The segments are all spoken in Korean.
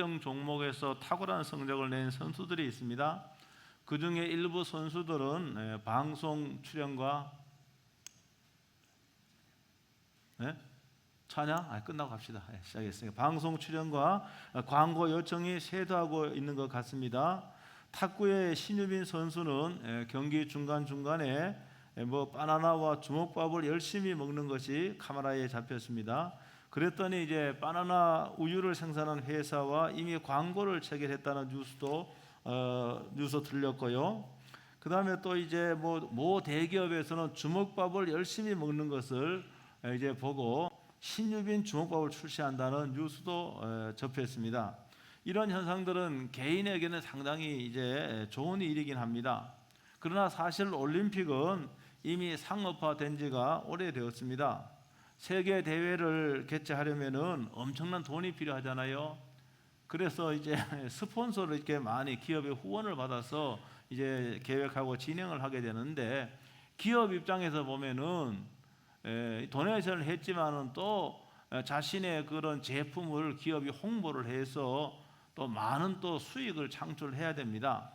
특정 종목에서 탁월한 성적을 낸 선수들이 있습니다. 그 중에 일부 선수들은 방송 출연과 찬양? 끝나고 갑시다. 시작했으니까. 방송 출연과 광고 요청이 쇄도하고 있는 것 같습니다. 탁구의 신유빈 선수는 경기 중간중간에 바나나와 주먹밥을 열심히 먹는 것이 카메라에 잡혔습니다. 그랬더니 이제 바나나 우유를 생산하는 회사와 이미 광고를 체결했다는 뉴스 들렸고요. 그 다음에 또 이제 모 대기업에서는 주먹밥을 열심히 먹는 것을 이제 보고 신유빈 주먹밥을 출시한다는 뉴스도 접했습니다. 이런 현상들은 개인에게는 상당히 이제 좋은 일이긴 합니다. 그러나 사실 올림픽은 이미 상업화된 지가 오래되었습니다. 세계 대회를 개최하려면은 엄청난 돈이 필요하잖아요. 그래서 이제 스폰서를 이렇게 많이 기업의 후원을 받아서 이제 계획하고 진행을 하게 되는데, 기업 입장에서 보면은 도네이션을 했지만은 또 자신의 그런 제품을 기업이 홍보를 해서 또 많은 또 수익을 창출해야 됩니다.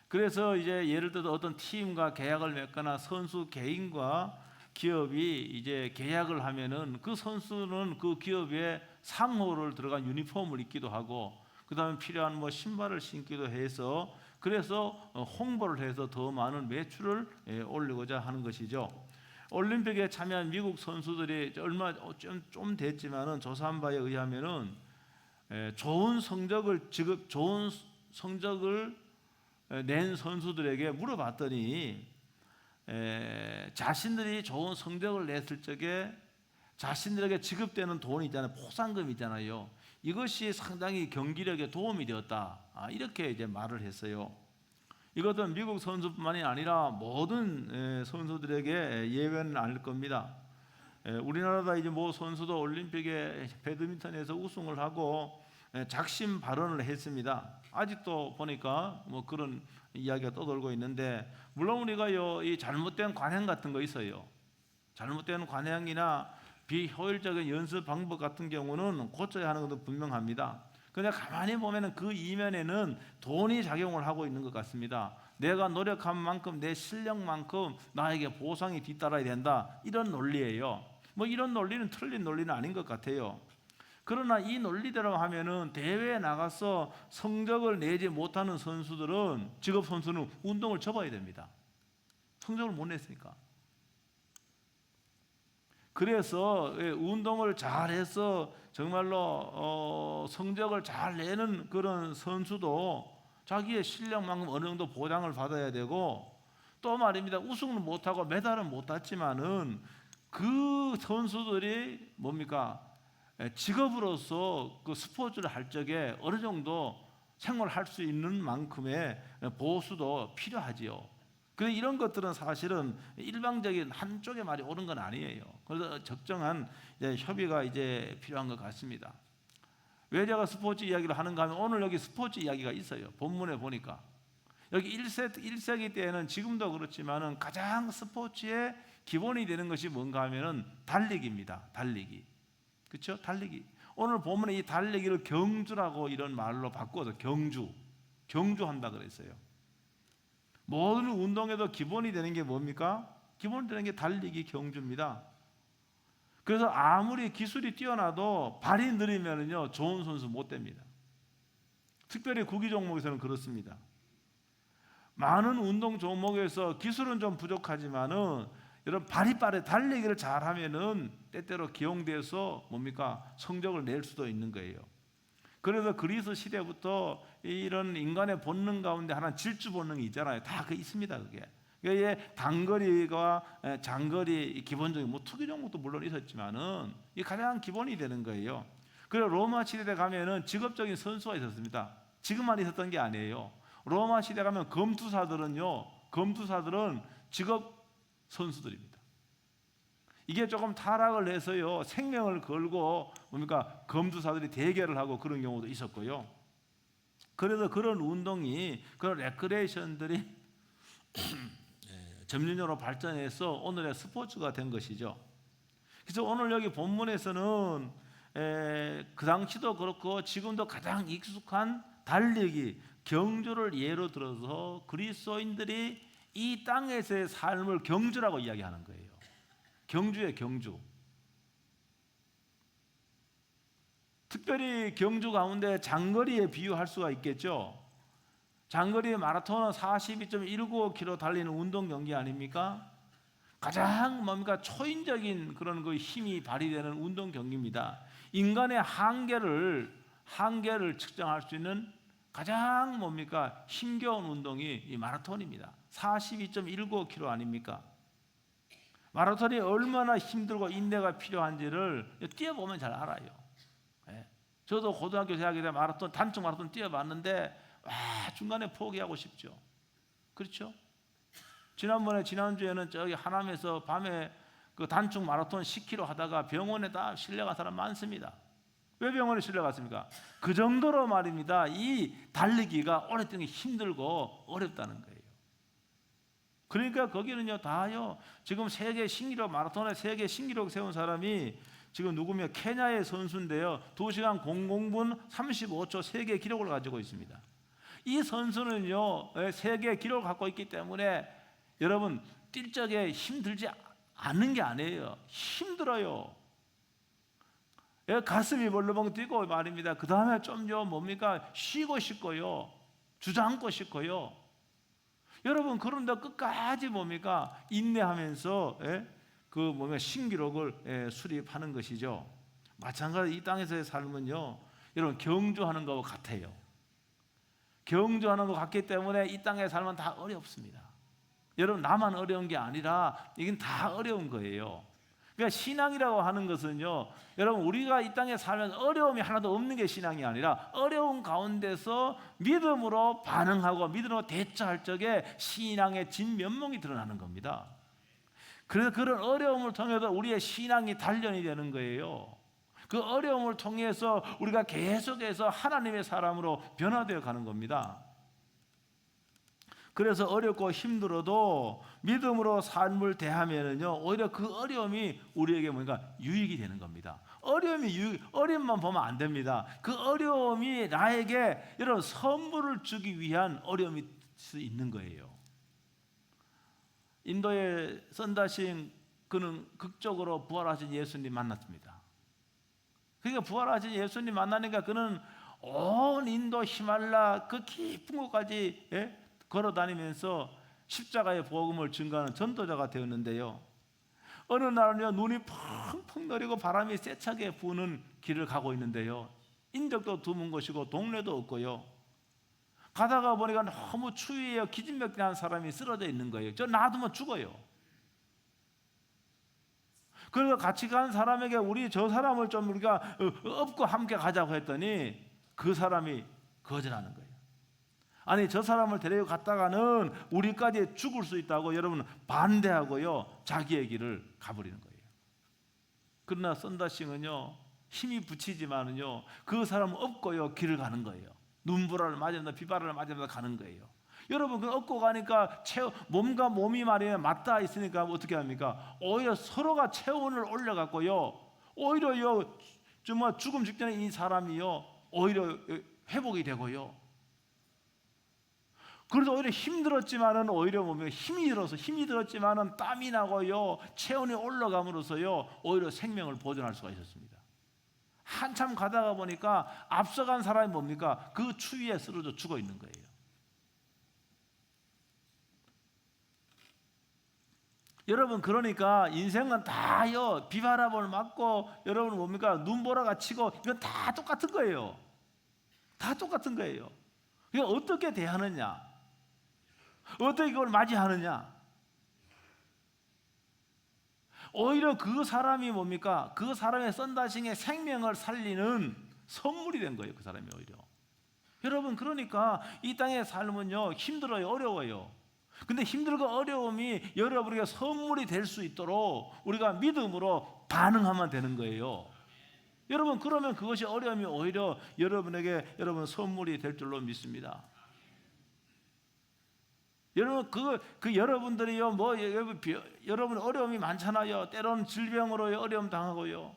그래서 이제 예를 들어 어떤 팀과 계약을 맺거나 선수 개인과 기업이 이제 계약을 하면은 그 선수는 그 기업의 상호를 들어간 유니폼을 입기도 하고, 그 다음에 필요한 신발을 신기도 해서, 그래서 홍보를 해서 더 많은 매출을 올리고자 하는 것이죠. 올림픽에 참여한 미국 선수들이 얼마 좀 됐지만은 조사한 바에 의하면은 좋은 성적을 낸 선수들에게 물어봤더니 자신들이 좋은 성적을 냈을 적에 자신들에게 지급되는 돈이 있잖아요. 포상금 있잖아요. 이것이 상당히 경기력에 도움이 되었다. 이렇게 이제 말을 했어요. 이것은 미국 선수뿐만이 아니라 모든 선수들에게 예외는 아닐 겁니다. 우리나라다 이제 모 선수도 올림픽에 배드민턴에서 우승을 하고 작심 발언을 했습니다. 아직도 보니까 그런 이야기가 떠돌고 있는데, 물론 우리가요, 이 잘못된 관행 같은 거 있어요. 잘못된 관행이나 비효율적인 연습 방법 같은 경우는 고쳐야 하는 것도 분명합니다. 그런데 가만히 보면은 그 이면에는 돈이 작용을 하고 있는 것 같습니다. 내가 노력한 만큼 내 실력만큼 나에게 보상이 뒤따라야 된다, 이런 논리예요. 이런 논리는 틀린 논리는 아닌 것 같아요. 그러나 이 논리대로 하면은 대회에 나가서 성적을 내지 못하는 선수들은, 직업 선수는 운동을 접어야 됩니다. 성적을 못 냈으니까. 그래서 운동을 잘해서 정말로 성적을 잘 내는 그런 선수도 자기의 실력만큼 어느 정도 보장을 받아야 되고, 또 말입니다. 우승은 못하고 메달은 못 땄지만은 그 선수들이 뭡니까? 직업으로서 그 스포츠를 할 적에 어느 정도 생활할 수 있는 만큼의 보수도 필요하지요. 그래서 이런 것들은 사실은 일방적인 한쪽의 말이 옳은 건 아니에요. 그래서 적정한 협의가 이제 필요한 것 같습니다. 왜 제가 스포츠 이야기를 하는가 하면, 오늘 여기 스포츠 이야기가 있어요. 본문에 보니까 여기 1세기 때에는 지금도 그렇지만은 가장 스포츠의 기본이 되는 것이 뭔가 하면은 달리기입니다. 달리기. 그렇죠? 달리기. 오늘 보면 이 달리기를 경주라고 이런 말로 바꿔서 경주한다 그랬어요. 모든 운동에도 기본이 되는 게 뭡니까? 기본이 되는 게 달리기, 경주입니다. 그래서 아무리 기술이 뛰어나도 발이 느리면은요, 좋은 선수 못 됩니다. 특별히 구기 종목에서는 그렇습니다. 많은 운동 종목에서 기술은 좀 부족하지만은 여러분 발이 빠르게 달리기를 잘하면은 때때로 기용돼서 뭡니까? 성적을 낼 수도 있는 거예요. 그래서 그리스 시대부터 이런 인간의 본능 가운데 하나 질주 본능이 있잖아요. 다 있습니다. 그게. 단거리와 장거리 기본적인 투기 종목도 물론 있었지만은 이 가장 기본이 되는 거예요. 그래서 로마 시대에 가면은 직업적인 선수가 있었습니다. 지금만 있었던 게 아니에요. 로마 시대 가면 검투사들은 직업 선수들입니다. 이게 조금 타락을 해서요, 생명을 걸고 검투사들이 대결을 하고 그런 경우도 있었고요. 그래서 그런 운동이, 그런 레크레이션들이 점진적으로 발전해서 오늘의 스포츠가 된 것이죠. 그래서 오늘 여기 본문에서는 그 당시도 그렇고 지금도 가장 익숙한 달리기, 경주를 예로 들어서 그리스도인들이 이 땅에서의 삶을 경주라고 이야기하는 거예요. 경주의 경주. 특별히 경주 가운데 장거리에 비유할 수가 있겠죠. 장거리 마라톤은 42.195km 달리는 운동 경기 아닙니까? 가장 뭡니까 초인적인 그런 그 힘이 발휘되는 운동 경기입니다. 인간의 한계를 측정할 수 있는 가장 뭡니까 힘겨운 운동이 이 마라톤입니다. 42.195km 아닙니까? 마라톤이 얼마나 힘들고 인내가 필요한지를 뛰어보면 잘 알아요. 저도 고등학교 대학에 대한 마라톤 단축 마라톤 뛰어봤는데 중간에 포기하고 싶죠. 그렇죠? 지난주에는 저기 하남에서 밤에 그 단축 마라톤 10km 하다가 병원에 다 실려간 사람 많습니다. 왜 병원에 실려갔습니까? 그 정도로 말입니다. 이 달리기가 오랫동안 힘들고 어렵다는 거예요. 그러니까 거기는요 다요. 지금 세계 신기록 마라톤에 세계 신기록 세운 사람이 지금 누구면 케냐의 선수인데요. 2시간 00분 35초 세계 기록을 가지고 있습니다. 이 선수는요 세계 기록을 갖고 있기 때문에 여러분 뛸 적에 힘들지 않는 게 아니에요. 힘들어요. 가슴이 벌렁벌렁 뛰고 말입니다. 그 다음에 좀요 뭡니까 쉬고 싶고요, 주저앉고 싶고요. 여러분 그런데 끝까지 뭡니까 인내하면서 그 뭡니까 신기록을 수립하는 것이죠. 마찬가지 이 땅에서의 삶은요 여러분 경주하는 것과 같아요. 경주하는 것 같기 때문에 이 땅의 삶은 다 어렵습니다. 여러분 나만 어려운 게 아니라 이건 다 어려운 거예요. 그러니까 신앙이라고 하는 것은요 여러분 우리가 이 땅에 살면 어려움이 하나도 없는 게 신앙이 아니라 어려운 가운데서 믿음으로 반응하고 믿음으로 대처할 적에 신앙의 진면목이 드러나는 겁니다. 그래서 그런 어려움을 통해서 우리의 신앙이 단련이 되는 거예요. 그 어려움을 통해서 우리가 계속해서 하나님의 사람으로 변화되어 가는 겁니다. 그래서 어렵고 힘들어도 믿음으로 삶을 대하면은요 오히려 그 어려움이 우리에게 뭔가 유익이 되는 겁니다. 어려움만 보면 안 됩니다. 그 어려움이 나에게 이런 선물을 주기 위한 어려움일 수 있는 거예요. 인도의 선다싱 그는 극적으로 부활하신 예수님 만났습니다. 그러니까 부활하신 예수님 만나니까 그는 온 인도 히말라 그 깊은 곳까지 걸어 다니면서 십자가의 복음을 증거하는 전도자가 되었는데요. 어느 날은요 눈이 펑펑 내리고 바람이 세차게 부는 길을 가고 있는데요. 인적도 드문 곳이고 동네도 없고요. 가다가 보니까 너무 추위에 기진맥진한 사람이 쓰러져 있는 거예요. 저 놔두면 죽어요. 그래서 같이 간 사람에게 우리 저 사람을 좀 우리가 업고 함께 가자고 했더니 그 사람이 거절하는 거예요. 아니 저 사람을 데리고 갔다가는 우리까지 죽을 수 있다고 여러분 반대하고요 자기의 길을 가버리는 거예요. 그러나 선다싱은요 힘이 붙이지만은요 그 사람은 업고요 길을 가는 거예요. 눈보라를 맞으면서 비바람을 맞으면서 가는 거예요. 여러분 그 업고 가니까 몸과 몸이 말이에요 맞닿아 있으니까 어떻게 합니까? 오히려 서로가 체온을 올려갖고요 오히려요 정말 죽음 직전에 이 사람이요 오히려 회복이 되고요. 그래서 오히려 힘들었지만은 오히려 몸에 힘이 들었지만은 땀이 나고요 체온이 올라감으로써요 오히려 생명을 보존할 수가 있었습니다. 한참 가다가 보니까 앞서간 사람이 뭡니까? 그 추위에 쓰러져 죽어 있는 거예요. 여러분 그러니까 인생은 다요 비바람을 맞고 여러분 뭡니까 눈보라가 치고 이건 다 똑같은 거예요. 다 똑같은 거예요. 그러니까 어떻게 대하느냐, 어떻게 그걸 맞이하느냐. 오히려 그 사람이 뭡니까? 그 사람의 썬다싱의 생명을 살리는 선물이 된 거예요. 그 사람이 오히려. 여러분 그러니까 이 땅의 삶은요 힘들어요, 어려워요. 근데 힘들고 어려움이 여러분에게 선물이 될 수 있도록 우리가 믿음으로 반응하면 되는 거예요. 여러분 그러면 그것이 어려움이 오히려 여러분에게 여러분 선물이 될 줄로 믿습니다. 여러분 그 여러분들이요 여러분 어려움이 많잖아요. 때로는 질병으로 어려움 당하고요.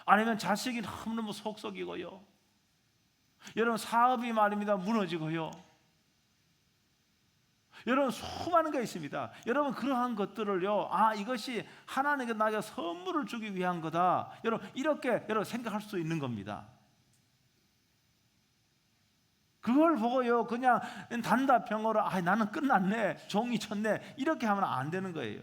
아니면 자식이 너무너무 속썩이고요. 여러분 사업이 말입니다 무너지고요. 여러분 수많은 게 있습니다. 여러분 그러한 것들을요, 이것이 하나님께 나에게 선물을 주기 위한 거다, 여러분 이렇게 여러분 생각할 수 있는 겁니다. 그걸 보고요 그냥 단답형으로 나는 끝났네, 종이 쳤네, 이렇게 하면 안 되는 거예요.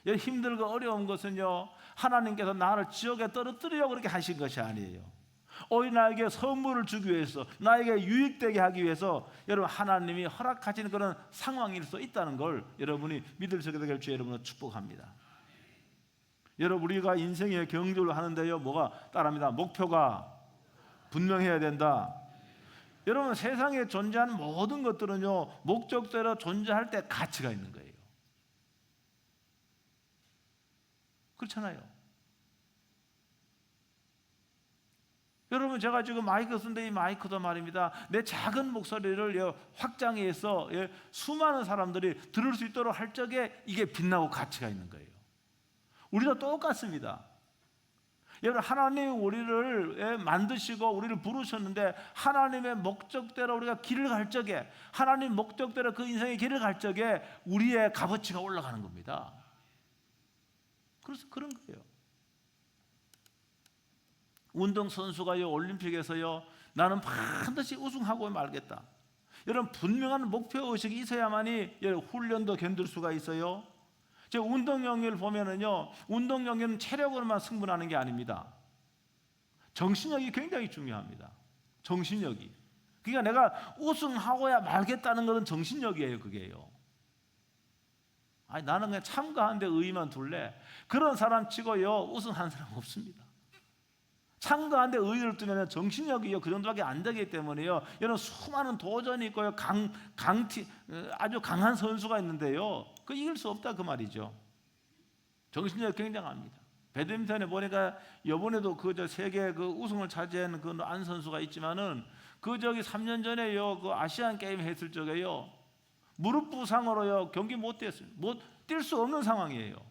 힘들고 어려운 것은요 하나님께서 나를 지옥에 떨어뜨리려고 그렇게 하신 것이 아니에요. 오히려 나에게 선물을 주기 위해서, 나에게 유익되게 하기 위해서 여러분 하나님이 허락하시는 그런 상황일 수 있다는 걸 여러분이 믿을 수 있게 될 주 여러분을 축복합니다. 여러분 우리가 인생의 경주를 하는데요 뭐가 따릅니다. 목표가 분명해야 된다. 여러분 세상에 존재하는 모든 것들은요 목적대로 존재할 때 가치가 있는 거예요. 그렇잖아요. 여러분 제가 지금 마이크 쓴데 이 마이크도 말입니다 내 작은 목소리를 확장해서 수많은 사람들이 들을 수 있도록 할 적에 이게 빛나고 가치가 있는 거예요. 우리도 똑같습니다. 여러분 하나님이 우리를 만드시고 우리를 부르셨는데 하나님의 목적대로 우리가 길을 갈 적에, 하나님 목적대로 그 인생의 길을 갈 적에 우리의 값어치가 올라가는 겁니다. 그래서 그런 거예요. 운동선수가요 올림픽에서요 나는 반드시 우승하고 말겠다, 여러분 분명한 목표의식이 있어야만이 훈련도 견딜 수가 있어요. 제 운동 경기를 보면은요 운동 경기는 체력으로만 승부하는 게 아닙니다. 정신력이 굉장히 중요합니다. 정신력이. 그러니까 내가 우승하고야 말겠다는 것은 정신력이에요. 그게요. 나는 그냥 참가하는데 의의만 둘래, 그런 사람 치고요 우승하는 사람 없습니다. 참가하는데 의의를 두면 정신력이요 그 정도밖에 안 되기 때문에요 여러분 수많은 도전이 있고요 아주 강한 선수가 있는데요 그 이길 수 없다 그 말이죠. 정신력이 굉장합니다. 배드민턴에 보니까 이번에도 세계 우승을 차지한 그 안 선수가 있지만은 3년 전에요 그 아시안 게임 했을 적에요 무릎 부상으로요 경기 못 뛰었어요. 뛸 수 없는 상황이에요.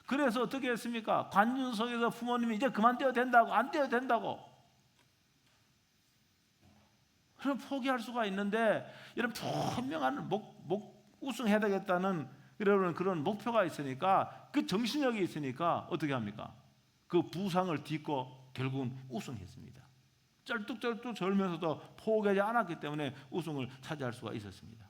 그래서 어떻게 했습니까? 관중석에서 부모님이 이제 그만 뛰어도 된다고, 안 뛰어도 된다고. 그럼 포기할 수가 있는데 이런 분명한 우승해야 되겠다는 그런 목표가 있으니까, 그 정신력이 있으니까 어떻게 합니까? 그 부상을 딛고 결국은 우승했습니다. 쩔뚝쩔뚝 절면서도 포기하지 않았기 때문에 우승을 차지할 수가 있었습니다.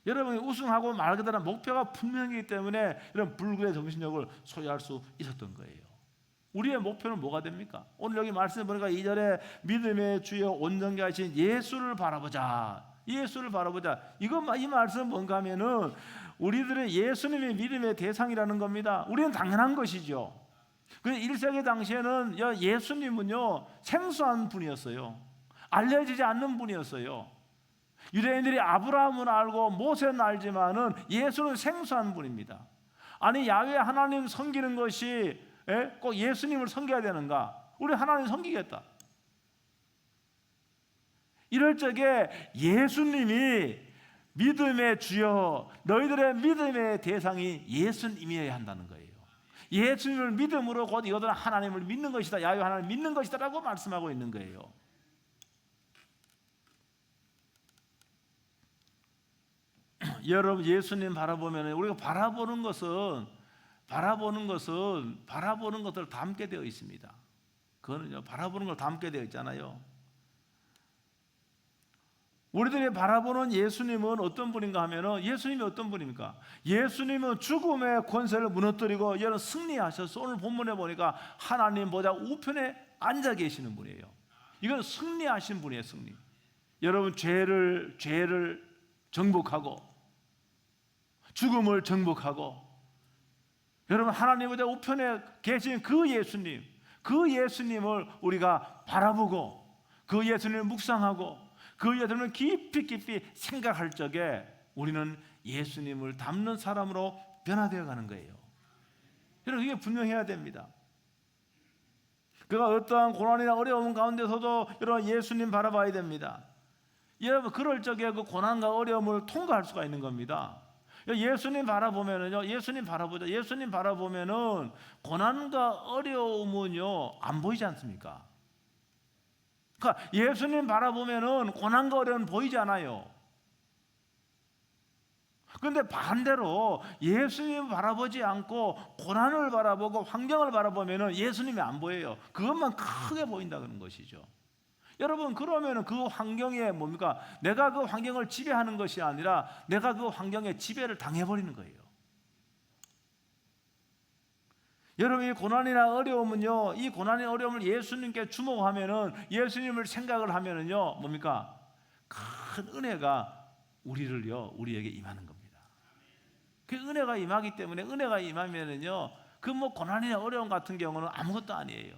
여러분이 우승하고 말 그대로 목표가 분명하기 때문에 이런 불굴의 정신력을 소유할 수 있었던 거예요. 우리의 목표는 뭐가 됩니까? 오늘 여기 말씀 보니까 2절에 믿음의 주여 온전케 하신 예수를 바라보자. 예수를 바라보자. 이 말씀은 뭔가 하면은 우리들의 예수님이 믿음의 대상이라는 겁니다. 우리는 당연한 것이죠. 그런데 1세기 당시에는 예수님은요 생소한 분이었어요. 알려지지 않는 분이었어요. 유대인들이 아브라함은 알고 모세는 알지만은 예수는 생소한 분입니다. 아니 야훼 하나님 섬기는 것이 꼭 예수님을 섬겨야 되는가? 우리 하나님 섬기겠다. 이럴 적에 예수님이 믿음의 주여, 너희들의 믿음의 대상이 예수님이어야 한다는 거예요. 예수님을 믿음으로 곧 이것은 하나님을 믿는 것이다, 야훼 하나님을 믿는 것이다 라고 말씀하고 있는 거예요. 여러분 예수님 바라보면 우리가 바라보는 것을 담게 되어 있습니다. 그거는요 바라보는 걸 담게 되어 있잖아요. 우리들이 바라보는 예수님은 어떤 분인가 하면은, 예수님이 어떤 분입니까? 예수님은 죽음의 권세를 무너뜨리고 여러분 승리하셔서 오늘 본문에 보니까 하나님 보좌 우편에 앉아 계시는 분이에요. 이건 승리하신 분이에요. 승리. 여러분 죄를 정복하고 죽음을 정복하고 여러분 하나님 보좌 우편에 계신 그 예수님을 우리가 바라보고 그 예수님을 묵상하고 그 예수님을 깊이 생각할 적에 우리는 예수님을 닮는 사람으로 변화되어 가는 거예요. 여러분 이게 분명해야 됩니다. 그가 어떠한 고난이나 어려움 가운데서도 여러분 예수님 바라봐야 됩니다. 여러분 그럴 적에 그 고난과 어려움을 통과할 수가 있는 겁니다. 예수님 바라보면은요, 예수님 바라보자. 예수님 바라보면은 고난과 어려움은요 안 보이지 않습니까? 그러니까 예수님 바라보면은 고난과 어려움은 보이지 않아요. 그런데 반대로 예수님 바라보지 않고 고난을 바라보고 환경을 바라보면은 예수님이 안 보여요. 그것만 크게 보인다는 것이죠. 여러분, 그러면은 그 환경에 뭡니까? 내가 그 환경을 지배하는 것이 아니라 내가 그 환경에 지배를 당해버리는 거예요. 여러분, 이 고난이나 어려움은요, 이 고난이나 어려움을 예수님께 주목하면은, 예수님을 생각을 하면은요, 뭡니까? 큰 은혜가 우리에게 임하는 겁니다. 그 은혜가 임하기 때문에, 은혜가 임하면은요, 그 뭐 고난이나 어려움 같은 경우는 아무것도 아니에요.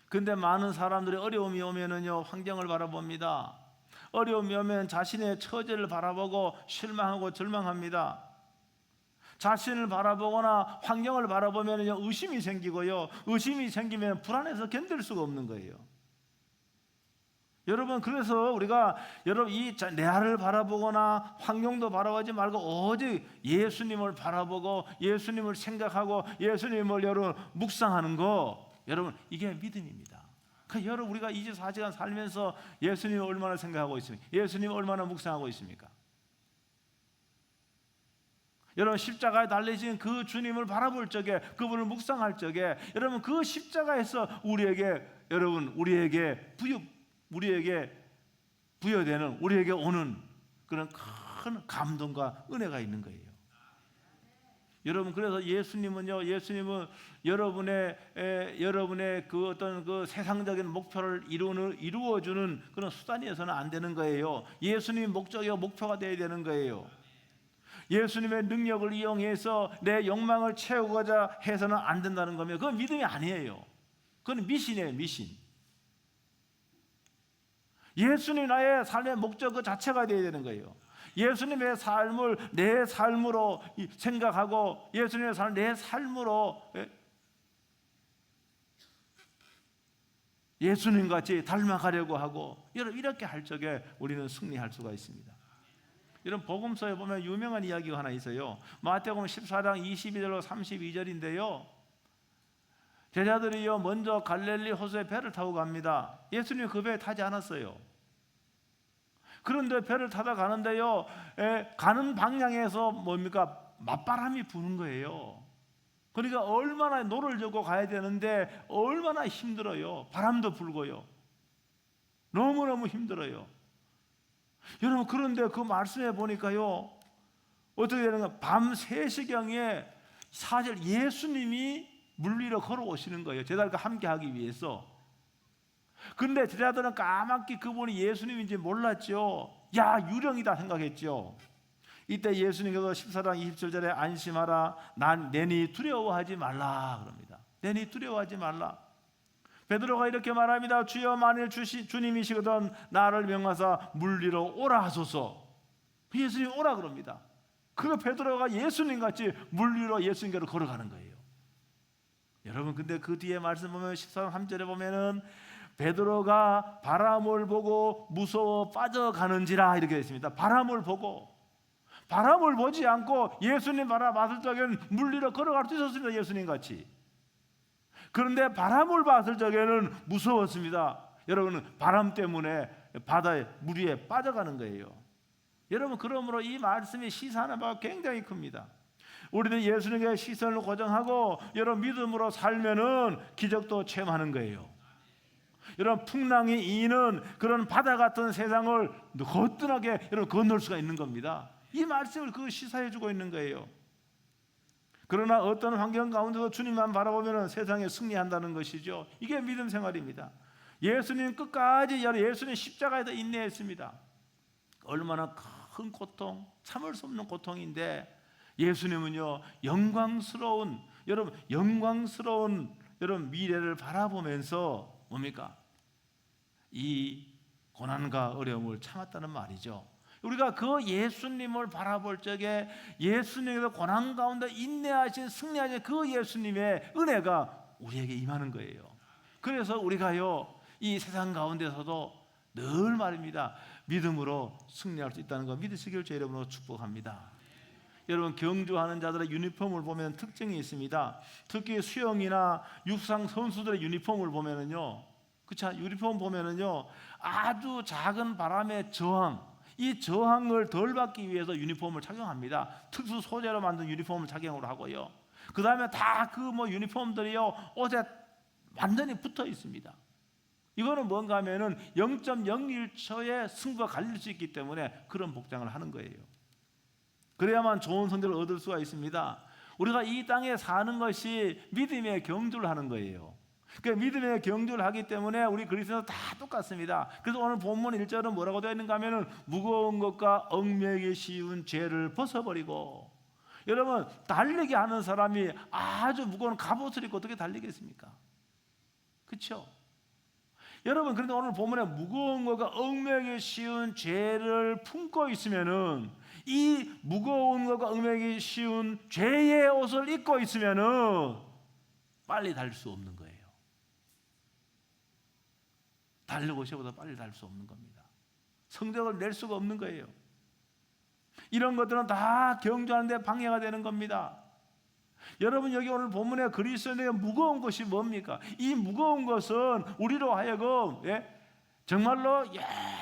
근데 많은 사람들이 어려움이 오면은요, 환경을 바라봅니다. 어려움이 오면 자신의 처지를 바라보고 실망하고 절망합니다. 자신을 바라보거나 환경을 바라보면요, 의심이 생기고요, 의심이 생기면 불안해서 견딜 수가 없는 거예요. 여러분, 그래서 우리가 여러분 이 내아를 바라보거나 환경도 바라보지 말고 오직 예수님을 바라보고 예수님을 생각하고 예수님을 여러분 묵상하는 거, 여러분 이게 믿음입니다. 그러니까 여러분, 우리가 24시간 살면서 예수님을 얼마나 생각하고 있습니까? 예수님을 얼마나 묵상하고 있습니까? 여러분, 십자가에 달리신 그 주님을 바라볼 적에, 그분을 묵상할 적에, 여러분 그 십자가에서 우리에게 부여되는, 우리에게 오는 그런 큰 감동과 은혜가 있는 거예요. 여러분, 그래서 예수님은 여러분의 그 어떤 그 세상적인 목표를 이루어주는 그런 수단이어서는 안 되는 거예요. 예수님의 목적이고 목표가 되어야 되는 거예요. 예수님의 능력을 이용해서 내 욕망을 채우고자 해서는 안 된다는 거면 그건 믿음이 아니에요. 그건 미신이에요, 미신. 예수님 나의 삶의 목적 그 자체가 되어야 되는 거예요. 예수님의 삶을 내 삶으로 생각하고 예수님의 삶을 내 삶으로 예수님같이 닮아가려고 하고, 여러분 이렇게 할 적에 우리는 승리할 수가 있습니다. 이런 복음서에 보면 유명한 이야기가 하나 있어요. 마태복음 14장 22절로 32절인데요. 제자들이요 먼저 갈릴리 호수에 배를 타고 갑니다. 예수님 그 배에 타지 않았어요. 그런데 배를 타다 가는데요, 가는 방향에서 뭡니까? 맞바람이 부는 거예요. 그러니까 얼마나 노를 젓고 가야 되는데 얼마나 힘들어요. 바람도 불고요. 너무너무 힘들어요. 여러분, 그런데 그 말씀에 보니까요, 어떻게 되는가? 밤 3시경에 사실 예수님이 물 위로 걸어오시는 거예요. 제자들과 함께 하기 위해서. 근데 제자들은 까맣게 그분이 예수님인지 몰랐죠. 야, 유령이다 생각했죠. 이때 예수님께서 14장 27절에 안심하라, 내니 두려워하지 말라 그럽니다. 내니 두려워하지 말라. 베드로가 이렇게 말합니다. 주여, 만일 주님이시거든 나를 명하사 물 위로 오라 하소서. 예수님 오라 그럽니다. 그 베드로가 예수님같이 물 위로 예수님께로 걸어가는 거예요. 여러분, 근데 그 뒤에 말씀 보면 14장 3절에 보면은 베드로가 바람을 보고 무서워 빠져가는지라 이렇게 있습니다. 바람을 보지 않고 예수님 바라봤을 적에는 물 위로 걸어갈 수 있었습니다. 예수님같이. 그런데 바람을 봤을 적에는 무서웠습니다. 여러분은 바람 때문에 바다에 물 위에 빠져가는 거예요. 여러분, 그러므로 이 말씀이 시사하는 바가 굉장히 큽니다. 우리는 예수님께 시선을 고정하고 여러분 믿음으로 살면은 기적도 체험하는 거예요. 여러분, 풍랑이 이는 그런 바다 같은 세상을 거뜬하게 여러분 건널 수가 있는 겁니다. 이 말씀을 시사해 주고 있는 거예요. 그러나 어떤 환경 가운데서 주님만 바라보면 세상에 승리한다는 것이죠. 이게 믿음 생활입니다. 예수님 끝까지 예수님 십자가에서 인내했습니다. 얼마나 큰 고통, 참을 수 없는 고통인데 예수님은요 영광스러운 미래를 바라보면서 뭡니까? 이 고난과 어려움을 참았다는 말이죠. 우리가 그 예수님을 바라볼 적에 예수님께서 고난 가운데 인내하신 승리하신 그 예수님의 은혜가 우리에게 임하는 거예요. 그래서 우리가요 이 세상 가운데서도 늘 말입니다. 믿음으로 승리할 수 있다는 거 믿으시길 제 이름으로 축복합니다. 여러분, 경주하는 자들의 유니폼을 보면 특징이 있습니다. 특히 수영이나 육상 선수들의 유니폼을 보면은요, 그쵸? 유니폼 보면은요, 아주 작은 바람의 저항, 이 저항을 덜 받기 위해서 유니폼을 착용합니다. 특수 소재로 만든 유니폼을 착용을 하고요. 그 다음에 다 그 유니폼들이요, 옷에 완전히 붙어 있습니다. 이거는 뭔가 하면은 0.01초에 승부가 갈릴 수 있기 때문에 그런 복장을 하는 거예요. 그래야만 좋은 성적을 얻을 수가 있습니다. 우리가 이 땅에 사는 것이 믿음의 경주를 하는 거예요. 그러니까 믿음의 경주를 하기 때문에 우리 그리스도인은 다 똑같습니다. 그래서 오늘 본문 1절은 뭐라고 되어 있는가 하면은 무거운 것과 얽매이기 쉬운 죄를 벗어버리고. 여러분, 달리기 하는 사람이 아주 무거운 갑옷을 입고 어떻게 달리겠습니까? 그렇죠? 여러분, 그런데 오늘 본문에 무거운 것과 얽매이기 쉬운 죄를 품고 있으면은, 이 무거운 것과 얽매이기 쉬운 죄의 옷을 입고 있으면은 빨리 달릴 수 없는 거예요. 달리고 싶어도 빨리 달릴 수 없는 겁니다. 성적을 낼 수가 없는 거예요. 이런 것들은 다 경주하는 데 방해가 되는 겁니다. 여러분, 여기 오늘 본문에 그리스도인에게 무거운 것이 뭡니까? 이 무거운 것은 우리로 하여금 정말로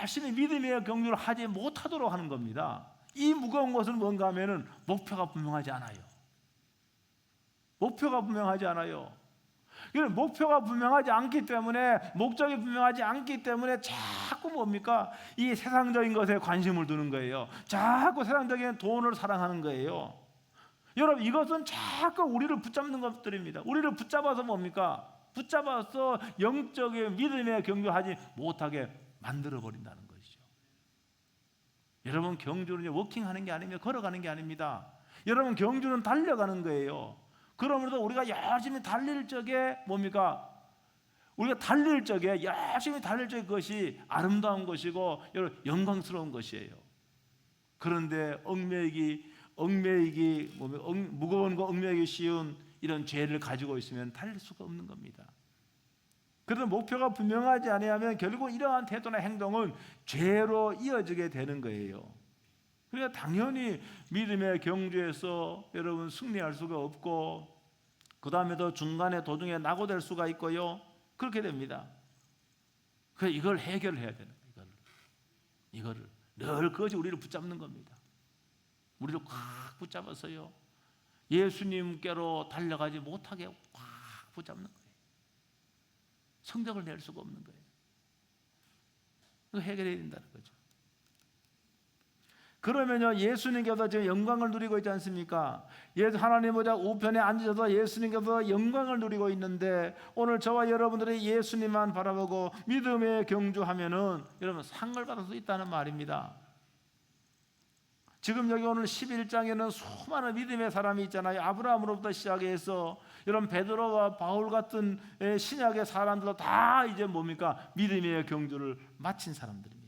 열심히 믿음의 경주를 하지 못하도록 하는 겁니다. 이 무거운 것은 뭔가 하면은 목표가 분명하지 않아요. 목표가 분명하지 않아요. 목표가 분명하지 않기 때문에, 목적이 분명하지 않기 때문에 자꾸 뭡니까? 이 세상적인 것에 관심을 두는 거예요. 자꾸 세상적인 돈을 사랑하는 거예요. 여러분, 이것은 자꾸 우리를 붙잡는 것들입니다. 우리를 붙잡아서 뭡니까? 붙잡아서 영적인 믿음의 경주하지 못하게 만들어 버린다는 것이죠. 여러분, 경주는 워킹하는 게 아닙니다. 걸어가는 게 아닙니다. 여러분, 경주는 달려가는 거예요. 그러므로 우리가 열심히 달릴 적에 뭡니까? 우리가 달릴 적에 열심히 달릴 적에 그것이 아름다운 것이고 여러분, 영광스러운 것이에요. 그런데 무거운 거 얽매이기 쉬운 이런 죄를 가지고 있으면 달릴 수가 없는 겁니다. 그래서 목표가 분명하지 아니하면 결국 이러한 태도나 행동은 죄로 이어지게 되는 거예요. 그러니까 당연히 믿음의 경주에서 여러분 승리할 수가 없고, 그 다음에도 중간에 도중에 낙오될 수가 있고요. 그렇게 됩니다. 그래서 이걸 해결해야 되는 거예요. 이거를 늘 그것이 우리를 붙잡는 겁니다. 우리를 꽉 붙잡아서요, 예수님께로 달려가지 못하게 꽉 붙잡는 거예요. 성적을 낼 수가 없는 거예요. 이거 해결해야 된다는 거죠. 그러면요, 예수님께서 지금 영광을 누리고 있지 않습니까? 하나님 보좌 우편에 앉으셔서 예수님께서 영광을 누리고 있는데, 오늘 저와 여러분들이 예수님만 바라보고 믿음에 경주하면은 여러분 상을 받을 수 있다는 말입니다. 지금 여기 오늘 11장에는 수많은 믿음의 사람이 있잖아요. 아브라함으로부터 시작해서 여러분 베드로와 바울 같은 신약의 사람들도 다 이제 뭡니까? 믿음의 경주를 마친 사람들입니다.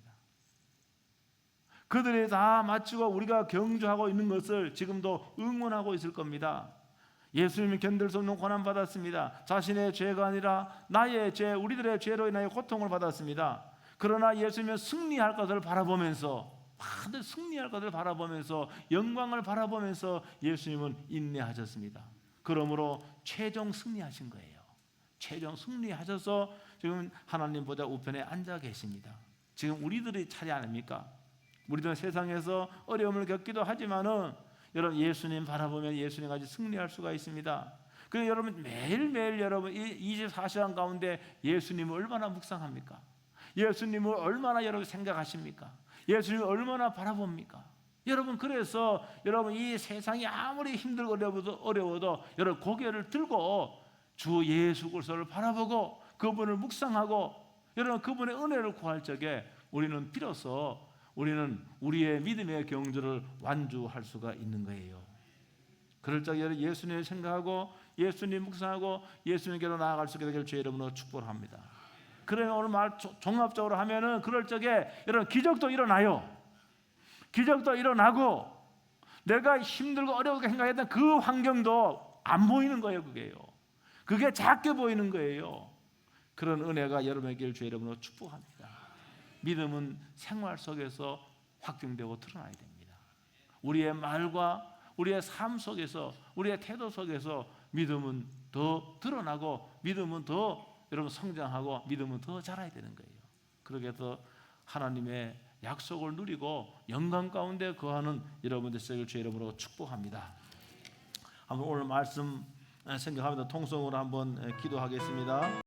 그들이 다 마치고 우리가 경주하고 있는 것을 지금도 응원하고 있을 겁니다. 예수님이 견딜 수 없는 고난 받았습니다. 자신의 죄가 아니라 나의 죄, 우리들의 죄로 인하여 고통을 받았습니다. 그러나 예수님은 승리할 것을 바라보면서, 다들 승리할 것을 바라보면서, 영광을 바라보면서 예수님은 인내하셨습니다. 그러므로 최종 승리하신 거예요. 최종 승리하셔서 지금 하나님 보좌 우편에 앉아 계십니다. 지금 우리들의 차례 아닙니까? 우리도 세상에서 어려움을 겪기도 하지만은 여러분 예수님 바라보면 예수님 같이 승리할 수가 있습니다. 그래서 여러분 매일매일 여러분 24시간 가운데 예수님을 얼마나 묵상합니까? 예수님을 얼마나 여러분 생각하십니까? 예수님을 얼마나 바라봅니까? 여러분, 그래서 여러분 이 세상이 아무리 힘들고 어려워도 여러분 고개를 들고 주 예수 그리스도를 바라보고 그분을 묵상하고 여러분 그분의 은혜를 구할 적에 우리는 비로소 우리는 우리의 믿음의 경주를 완주할 수가 있는 거예요. 그럴 적에 예수님을 생각하고 예수님 묵상하고 예수님께로 나아갈 수 있게 되길 주의 이름으로 축복합니다. 그러면 오늘 말 종합적으로 하면은 그럴 적에 여러분 기적도 일어나요. 기적도 일어나고 내가 힘들고 어렵게 생각했던 그 환경도 안 보이는 거예요. 그게 작게 보이는 거예요. 그런 은혜가 여러분에게 주의 이름으로 축복합니다. 믿음은 생활 속에서 확증되고 드러나야 됩니다. 우리의 말과 우리의 삶 속에서, 우리의 태도 속에서 믿음은 더 드러나고, 믿음은 더 여러분 성장하고, 믿음은 더 자라야 되는 거예요. 그렇게 해서 하나님의 약속을 누리고 영광 가운데 거하는 여러분들 되시길 주의 이름으로 축복합니다. 한번 오늘 말씀 생각하면서 통성으로 한번 기도하겠습니다.